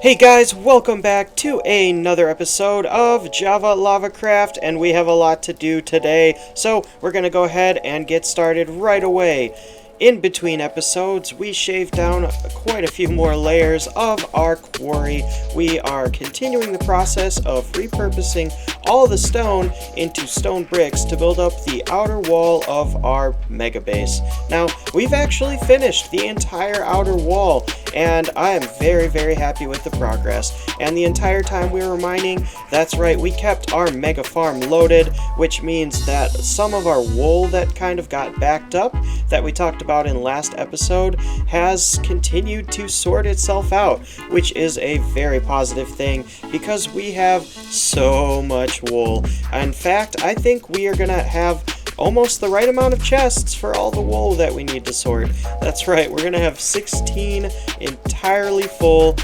Hey guys, welcome back to another episode of JavaLavaCraft, and we have a lot to do today, so we're going to go ahead and get started right away. In between episodes, we shaved down quite a few more layers of our quarry. We are continuing the process of repurposing all the stone into stone bricks to build up the outer wall of our mega base. Now, we've actually finished the entire outer wall, and I am very happy with the progress. And the entire time we were mining, that's right, we kept our mega farm loaded, which means that some of our wool that kind of got backed up, that we talked about in last episode, has continued to sort itself out, which is a very positive thing because we have so much wool. In fact, I think we are gonna have almost the right amount of chests for all the wool that we need to sort. That's right, we're gonna have 16 entirely full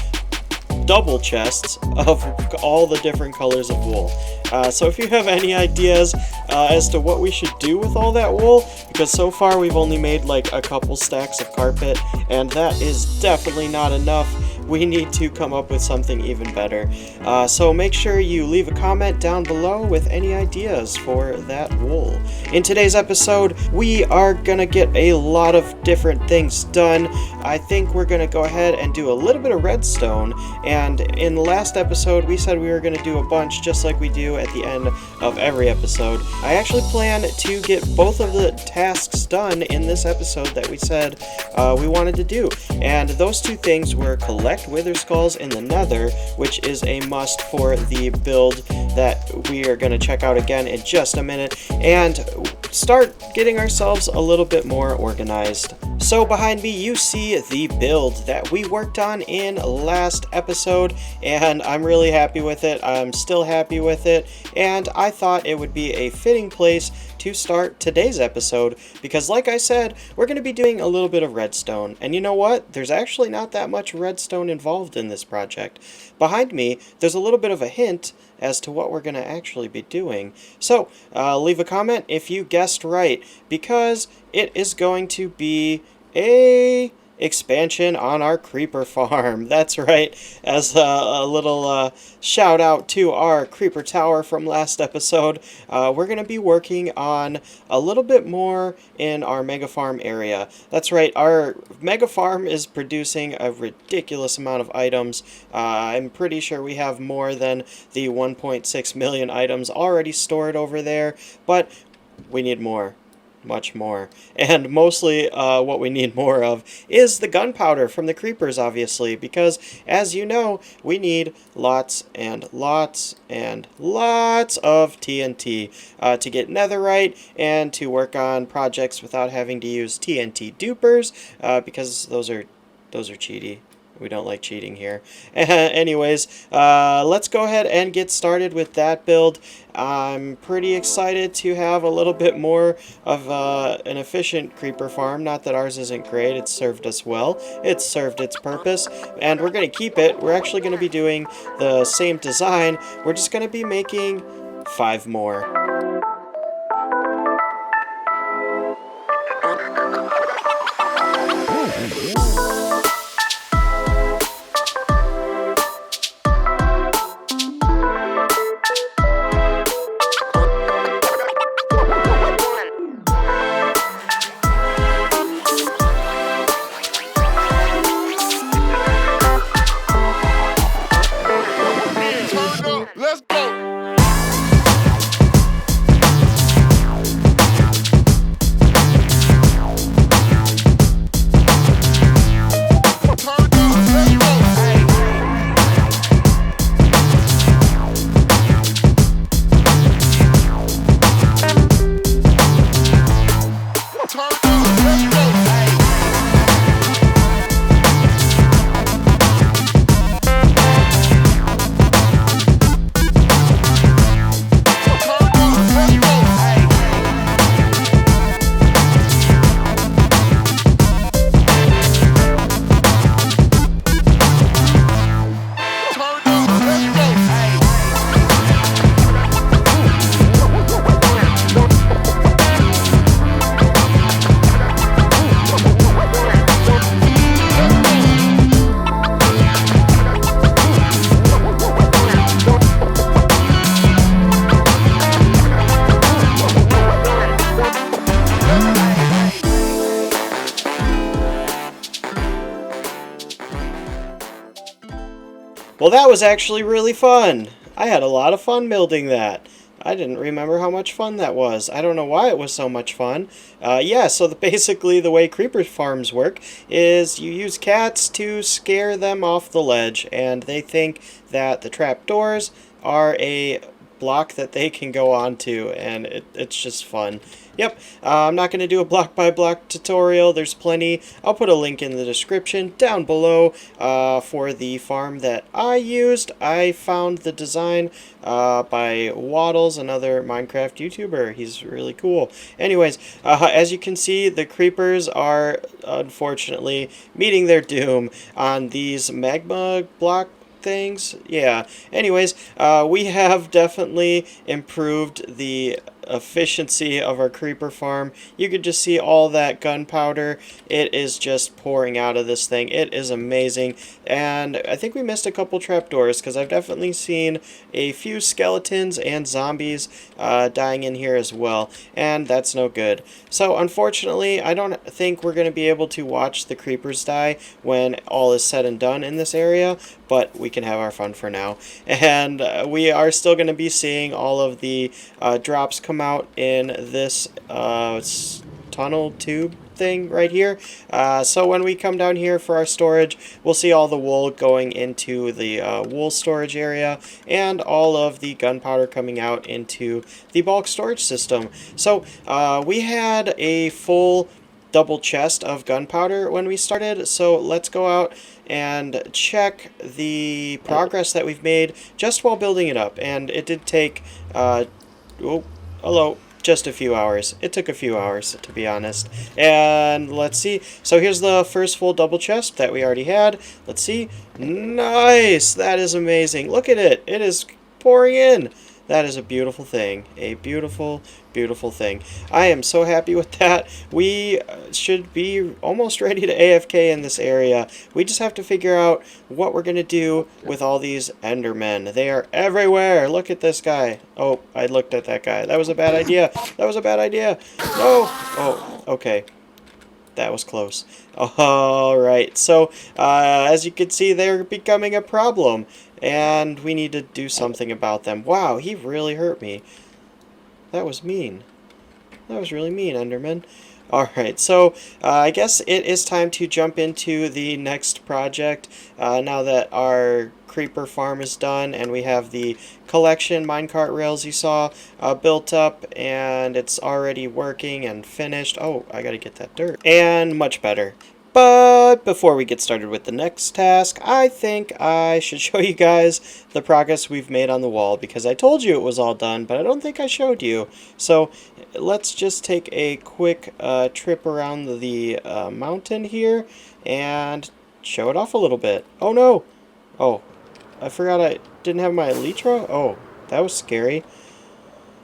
double chests of all the different colors of wool. So if you have any ideas as to what we should do with all that wool, because so far we've only made like a couple stacks of carpet, and that is definitely not enough. We need to come up with something even better. So make sure you leave a comment down below with any ideas for that wool. In today's episode, we are gonna get a lot of different things done. I think we're gonna go ahead and do a little bit of redstone, and in the last episode we said we were gonna do a bunch just like we do at the end of every episode. I actually plan to get both of the tasks done in this episode that we said we wanted to do, and those two things were collect wither skulls in the nether, which is a must for the build that we are going to check out again in just a minute, and start getting ourselves a little bit more organized. So behind me you see the build that we worked on in last episode, and I'm really happy with it. I'm still happy with it, and I thought it would be a fitting place to start today's episode because, like I said, we're going to be doing a little bit of redstone. And you know what? There's actually not that much redstone involved in this project. Behind me, there's a little bit of a hint as to what we're going to actually be doing. So, leave a comment if you guessed right, because it is going to be a expansion on our creeper farm. That's right, as a little shout out to our creeper tower from last episode, we're going to be working on a little bit more in our mega farm area. That's right, our mega farm is producing a ridiculous amount of items. I'm pretty sure we have more than the 1.6 million items already stored over there, but we need more. Much more. And mostly what we need more of is the gunpowder from the creepers, obviously, because as you know, we need lots and lots and lots of TNT to get netherite and to work on projects without having to use TNT dupers, because those are cheaty. We don't like cheating here. Anyways, let's go ahead and get started with that build. I'm pretty excited to have a little bit more of an efficient creeper farm. Not that ours isn't great, it's served us well. It's served its purpose, and we're going to keep it. We're actually going to be doing the same design. We're just going to be making 5 more. Well, that was actually really fun. I had a lot of fun building that. I didn't remember how much fun that was. I don't know why it was so much fun. Yeah, so basically the way creeper farms work is you use cats to scare them off the ledge, and they think that the trapdoors are a block that they can go onto, and it's just fun. Yep, I'm not going to do a block by block tutorial. There's plenty. I'll put a link in the description down below for the farm that I used. I found the design by Waddles, another Minecraft YouTuber. He's really cool. Anyways, as you can see, the creepers are unfortunately meeting their doom on these magma block things. Yeah. Anyways, we have definitely improved the efficiency of our creeper farm. You could just see all that gunpowder. It is just pouring out of this thing. It is amazing. And I think we missed a couple trapdoors because I've definitely seen a few skeletons and zombies dying in here as well. And that's no good. So unfortunately, I don't think we're going to be able to watch the creepers die when all is said and done in this area, but we can have our fun for now. And we are still going to be seeing all of the drops come out in this tunnel tube thing right here. So when we come down here for our storage, we'll see all the wool going into the wool storage area and all of the gunpowder coming out into the bulk storage system. So we had a full double chest of gunpowder when we started, so let's go out and check the progress that we've made just while building it up. And it did take just a few hours. It took a few hours, to be honest. And let's see. So here's the first full double chest that we already had. Let's see. Nice! That is amazing. Look at it. It is pouring in. That is a beautiful thing. A beautiful, beautiful thing. I am so happy with that. We should be almost ready to AFK in this area. We just have to figure out what we're going to do with all these Endermen. They are everywhere. Look at this guy. Oh, I looked at that guy. That was a bad idea. That was a bad idea. No. Oh, okay. That was close. Alright, so as you can see, they're becoming a problem. And we need to do something about them. Wow, he really hurt me. That was mean. That was really mean, Enderman. Alright, so I guess it is time to jump into the next project. Now that our creeper farm is done and we have the collection minecart rails you saw built up and it's already working and finished. Oh, I gotta get that dirt. And much better. But before we get started with the next task, I think I should show you guys the progress we've made on the wall, because I told you it was all done, but I don't think I showed you. So let's just take a quick trip around the mountain here and show it off a little bit. Oh no! Oh, I forgot I didn't have my elytra? Oh, that was scary.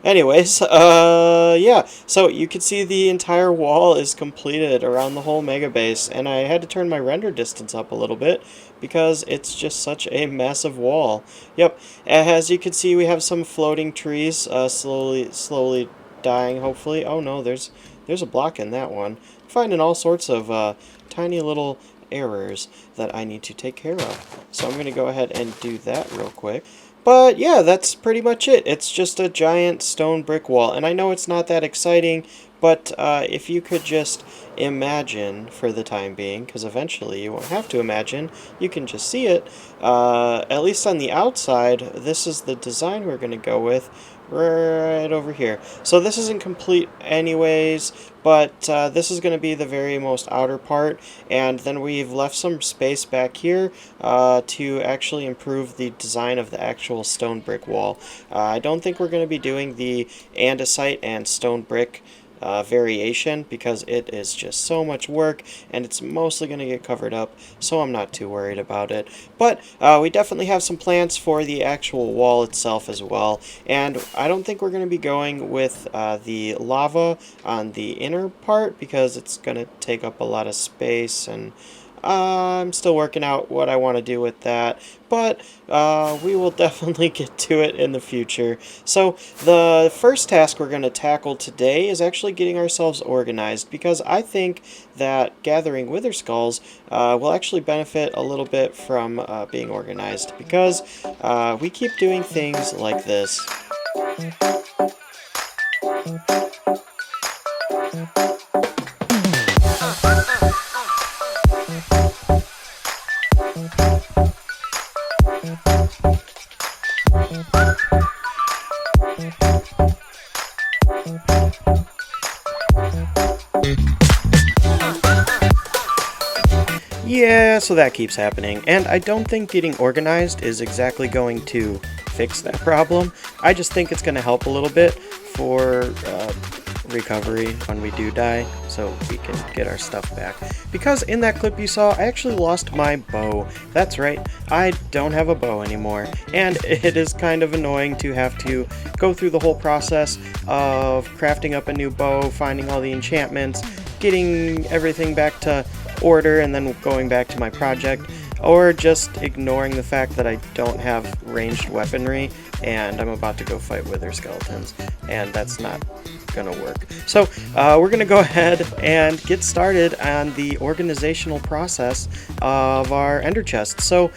Anyways, yeah, so you can see the entire wall is completed around the whole mega base, and I had to turn my render distance up a little bit because it's just such a massive wall. Yep, as you can see, we have some floating trees slowly dying, hopefully. Oh no, there's a block in that one. I'm finding all sorts of tiny little errors that I need to take care of. So I'm going to go ahead and do that real quick. But yeah, that's pretty much it. It's just a giant stone brick wall. And I know it's not that exciting, but if you could just imagine for the time being, because eventually you won't have to imagine, you can just see it. At least on the outside, this is the design we're going to go with. Right over here. So this isn't complete anyways, but this is going to be the very most outer part, and then we've left some space back here to actually improve the design of the actual stone brick wall. I don't think we're going to be doing the andesite and stone brick variation, because it is just so much work and it's mostly going to get covered up, so I'm not too worried about it. But we definitely have some plans for the actual wall itself as well, and I don't think we're going to be going with the lava on the inner part because it's going to take up a lot of space, and I'm still working out what I want to do with that, but we will definitely get to it in the future. So the first task we're going to tackle today is actually getting ourselves organized, because I think that gathering wither skulls will actually benefit a little bit from being organized, because we keep doing things like this. Yeah, so that keeps happening, and I don't think getting organized is exactly going to fix that problem. I just think it's going to help a little bit for recovery when we do die, so we can get our stuff back. Because in that clip you saw, I actually lost my bow. That's right, I don't have a bow anymore, and it is kind of annoying to have to go through the whole process of crafting up a new bow, finding all the enchantments, getting everything back to order, and then going back to my project, or just ignoring the fact that I don't have ranged weaponry and I'm about to go fight wither skeletons, and that's not gonna work. So we're gonna go ahead and get started on the organizational process of our ender chest. So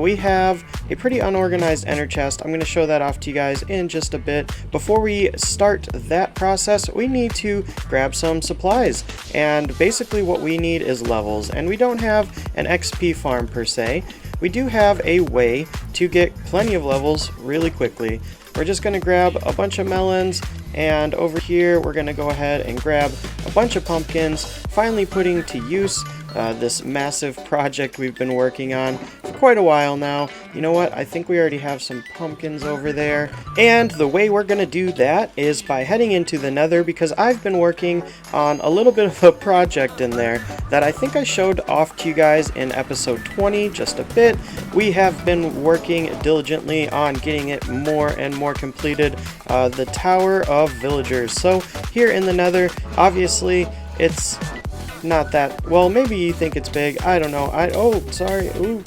we have a pretty unorganized ender chest. I'm going to show that off to you guys in just a bit. Before we start that process, we need to grab some supplies. And basically what we need is levels. And we don't have an XP farm per se. We do have a way to get plenty of levels really quickly. We're just going to grab a bunch of melons, and over here we're going to go ahead and grab a bunch of pumpkins, finally putting to use this massive project we've been working on for quite a while now. You know what? I think we already have some pumpkins over there. And the way we're going to do that is by heading into the Nether, because I've been working on a little bit of a project in there that I think I showed off to you guys in episode 20 just a bit. We have been working diligently on getting it more and more completed, the Tower of Villagers. So here in the Nether, obviously it's not that, well, maybe you think it's big, I don't know. Oh, sorry, ooh,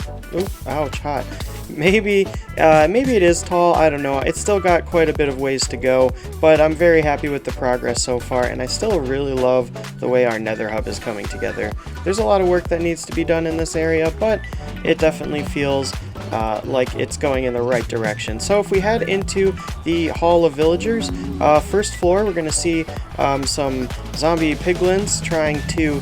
ouch, hot. Maybe it is tall, I don't know. It's still got quite a bit of ways to go, but I'm very happy with the progress so far, and I still really love the way our Nether hub is coming together. There's a lot of work that needs to be done in this area, but it definitely feels like it's going in the right direction. So if we head into the Hall of Villagers, first floor, we're going to see some zombie piglins trying to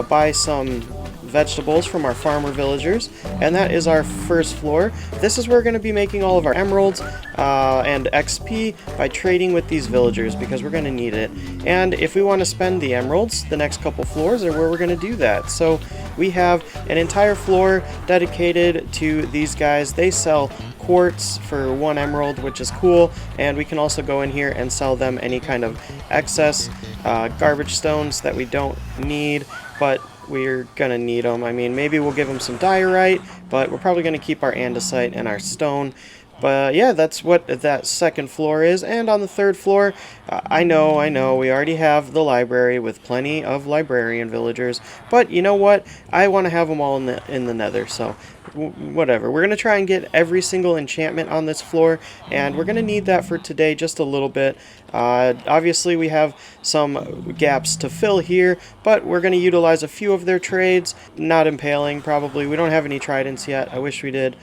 buy some vegetables from our farmer villagers, and that is our first floor. This is where we're going to be making all of our emeralds and XP by trading with these villagers, because we're going to need it. And if we want to spend the emeralds, the next couple floors are where we're going to do that. So we have an entire floor dedicated to these guys. They sell quartz for 1 emerald, which is cool, and we can also go in here and sell them any kind of excess garbage stones that we don't need, but we're gonna need them. I mean, maybe we'll give them some diorite, but we're probably gonna keep our andesite and our stone. But yeah, that's what that second floor is. And on the third floor, I know, we already have the library with plenty of librarian villagers, but you know what? I want to have them all in the Nether, so whatever. We're going to try and get every single enchantment on this floor, and we're going to need that for today just a little bit. Obviously, we have some gaps to fill here, but we're going to utilize a few of their trades. Not impaling, probably. We don't have any tridents yet. I wish we did.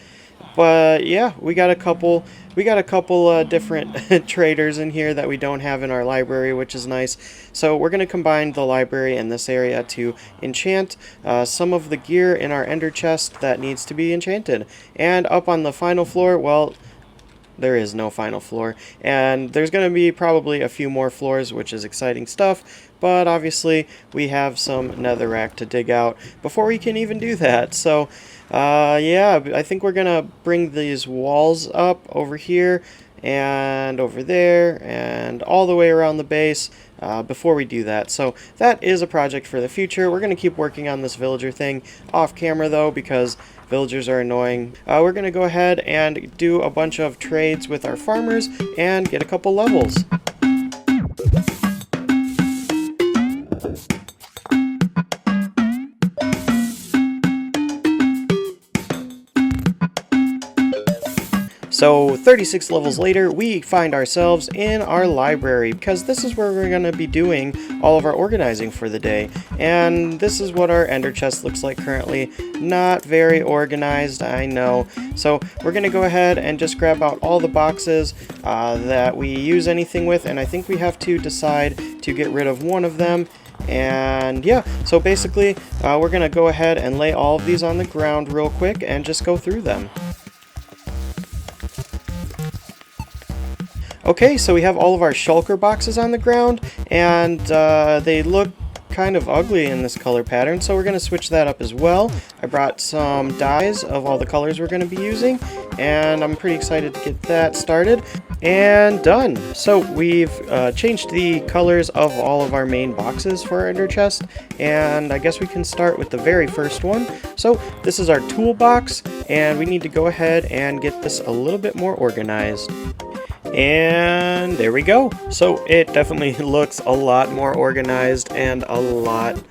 But yeah, we got a couple different traders in here that we don't have in our library, which is nice. So we're going to combine the library in this area to enchant some of the gear in our ender chest that needs to be enchanted. And up on the final floor, well, there is no final floor, and there's going to be probably a few more floors, which is exciting stuff, but obviously we have some netherrack to dig out before we can even do that. So yeah, I think we're gonna bring these walls up over here and over there and all the way around the base before we do that. So that is a project for the future. We're going to keep working on this villager thing off camera though, because villagers are annoying. We're going to go ahead and do a bunch of trades with our farmers and get a couple levels. So 36 levels later, we find ourselves in our library, because this is where we're going to be doing all of our organizing for the day. And this is what our ender chest looks like currently. Not very organized, I know. So we're going to go ahead and just grab out all the boxes that we use anything with, and I think we have to decide to get rid of one of them. And yeah, so basically we're going to go ahead and lay all of these on the ground real quick and just go through them. Okay, so we have all of our shulker boxes on the ground, and they look kind of ugly in this color pattern, so we're going to switch that up as well. I brought some dyes of all the colors we're going to be using, and I'm pretty excited to get that started. And done! So we've changed the colors of all of our main boxes for our ender chest, and I guess we can start with the very first one. So this is our toolbox, and we need to go ahead and get this a little bit more organized. And there we go. So it definitely looks a lot more organized and a lot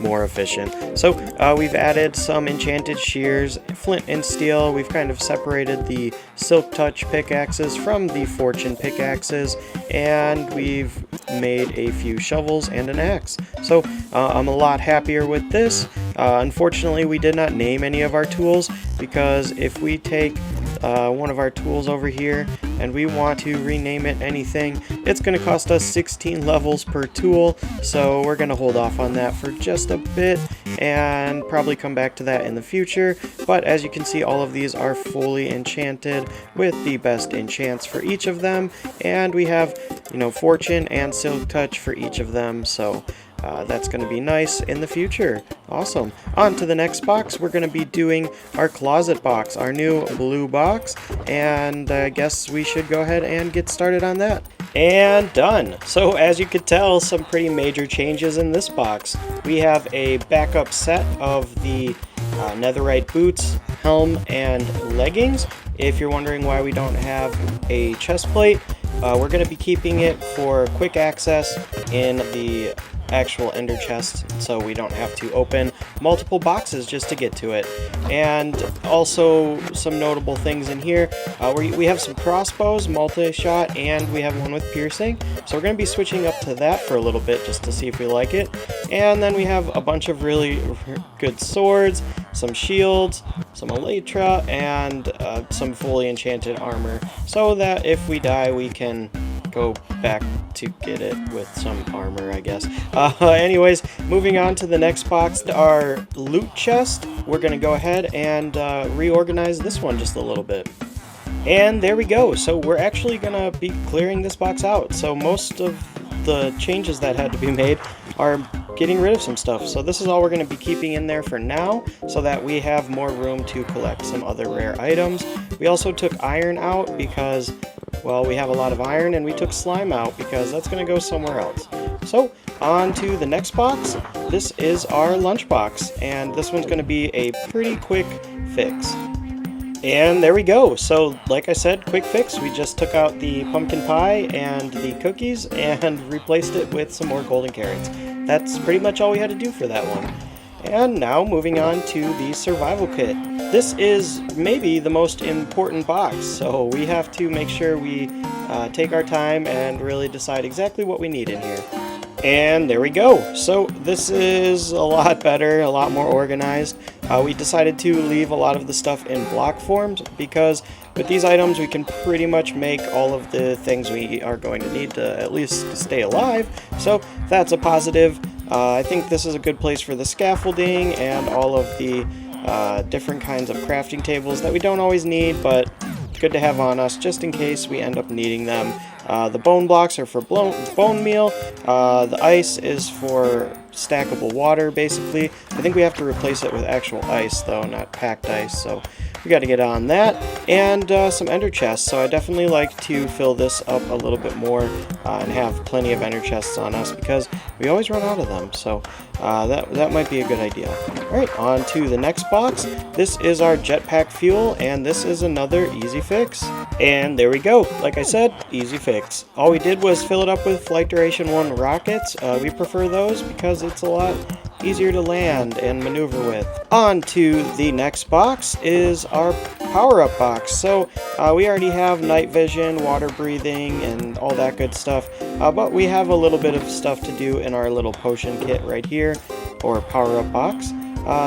more efficient. So we've added some enchanted shears, flint and steel. We've kind of separated the silk touch pickaxes from the fortune pickaxes, and we've made a few shovels and an axe. So I'm a lot happier with this. Unfortunately, we did not name any of our tools, because if we take one of our tools over here and we want to rename it anything, it's going to cost us 16 levels per tool, so we're going to hold off on that for just a bit and probably come back to that in the future. But as you can see, all of these are fully enchanted with the best enchants for each of them, and we have, you know, fortune and silk touch for each of them, so that's going to be nice in the future. Awesome. On to the next box. We're going to be doing our closet box, our new blue box, and I guess we should go ahead and get started on that. And done. So as you could tell, some pretty major changes in this box. We have a backup set of the netherite boots, helm, and leggings. If you're wondering why we don't have a chest plate, we're going to be keeping it for quick access in the actual ender chest, so we don't have to open multiple boxes just to get to it. And also some notable things in here, we have some crossbows, multi-shot, and we have one with piercing, so we're going to be switching up to that for a little bit just to see if we like it. And then we have a bunch of really good swords, some shields, some elytra, and some fully enchanted armor, so that if we die we can go back to get it with some armor, I guess. Anyways, moving on to the next box, our loot chest. We're going to go ahead and reorganize this one just a little bit. And there we go. So we're actually going to be clearing this box out. So most of the changes that had to be made are getting rid of some stuff. So this is all we're going to be keeping in there for now, so that we have more room to collect some other rare items. We also took iron out because, well, we have a lot of iron, and we took slime out because that's going to go somewhere else. So on to the next box. This is our lunchbox, and this one's going to be a pretty quick fix. And there we go. So like I said, quick fix. We just took out the pumpkin pie and the cookies and replaced it with some more golden carrots. That's pretty much all we had to do for that one. And now moving on to the survival kit. This is maybe the most important box, so we have to make sure we take our time and really decide exactly what we need in here. And there we go. So this is a lot better, a lot more organized. We decided to leave a lot of the stuff in block forms, because with these items we can pretty much make all of the things we are going to need to at least stay alive, so that's a positive. I think this is a good place for the scaffolding and all of the different kinds of crafting tables that we don't always need, but good to have on us just in case we end up needing them. The bone blocks are for bone meal. The ice is for stackable water, basically. I think we have to replace it with actual ice, though, not packed ice, so we got to get on that. And some ender chests, so I definitely like to fill this up a little bit more and have plenty of ender chests on us, because we always run out of them, so that might be a good idea. Alright, on to the next box. This is our jetpack fuel, and this is another easy fix. And there we go. Like I said, easy fix. All we did was fill it up with Flight Duration 1 rockets. We prefer those because it's a lot easier to land and maneuver with. On to the next box is our power-up box. So we already have night vision, water breathing, and all that good stuff, but we have a little bit of stuff to do in our little potion kit right here, or power-up box.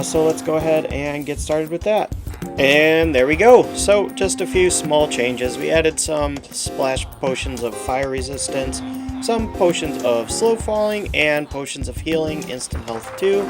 So let's go ahead and get started with that. And there we go. So just a few small changes. We added some splash potions of fire resistance, some potions of slow falling, and potions of healing, instant health too,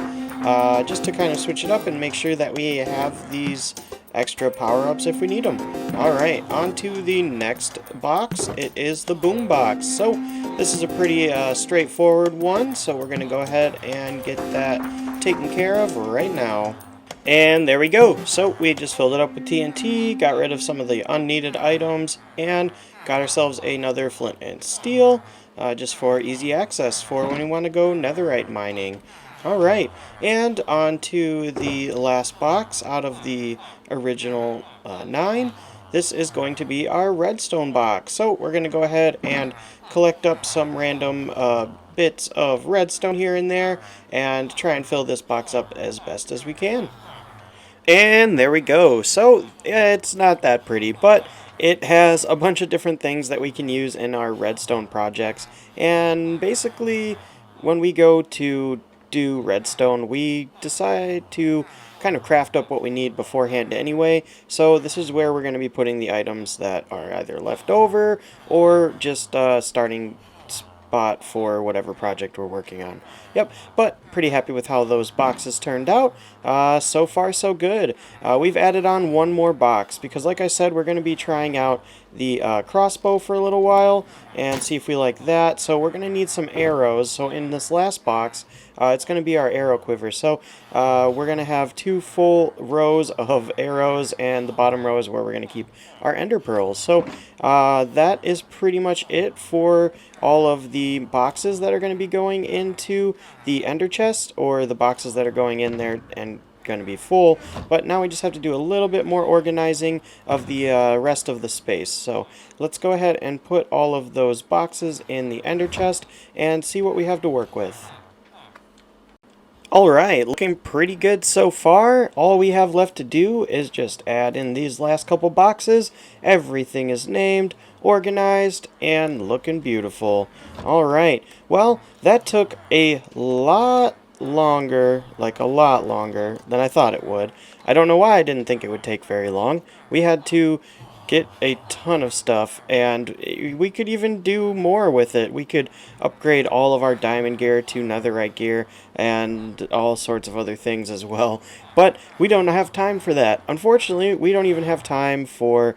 just to kind of switch it up and make sure that we have these extra power-ups if we need them. Alright, on to the next box. It is the boom box. So this is a pretty straightforward one, so we're going to go ahead and get that taken care of right now. And there we go. So we just filled it up with TNT, got rid of some of the unneeded items, and got ourselves another flint and steel, just for easy access for when we want to go netherite mining. Alright, and on to the last box out of the original 9. This is going to be our redstone box. So we're going to go ahead and collect up some random bits of redstone here and there, and try and fill this box up as best as we can. And there we go. So it's not that pretty, but it has a bunch of different things that we can use in our redstone projects. And basically, when we go to do redstone, we decide to kind of craft up what we need beforehand anyway. So this is where we're going to be putting the items that are either left over or just starting spot for whatever project we're working on. Yep, but pretty happy with how those boxes turned out. So far so good. We've added on one more box because, like I said, we're going to be trying out the crossbow for a little while and see if we like that. So we're going to need some arrows. So in this last box, it's going to be our arrow quiver. So we're going to have 2 full rows of arrows, and the bottom row is where we're going to keep our ender pearls. So that is pretty much it for all of the boxes that are going to be going into the ender chest, or the boxes that are going in there and going to be full. But now we just have to do a little bit more organizing of the rest of the space. So let's go ahead and put all of those boxes in the ender chest and see what we have to work with. Alright, looking pretty good so far. All we have left to do is just add in these last couple boxes. Everything is named, organized, and looking beautiful. Alright, well, that took a lot longer, like a lot longer than I thought it would. I don't know why I didn't think it would take very long. We had to get a ton of stuff, and we could even do more with it. We could upgrade all of our diamond gear to netherite gear and all sorts of other things as well, but we don't have time for that. Unfortunately, we don't even have time for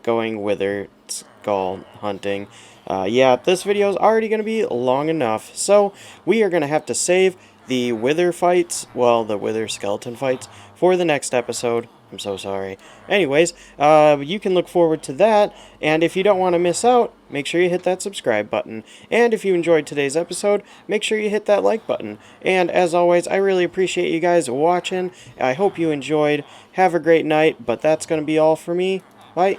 going wither skull hunting. Yeah, this video is already going to be long enough, so we are going to have to save the wither fights, well, the wither skeleton fights, for the next episode. I'm so sorry. Anyways, you can look forward to that, and if you don't want to miss out, make sure you hit that subscribe button. And if you enjoyed today's episode, make sure you hit that like button. And as always, I really appreciate you guys watching. I hope you enjoyed. Have a great night, but that's going to be all for me. Bye.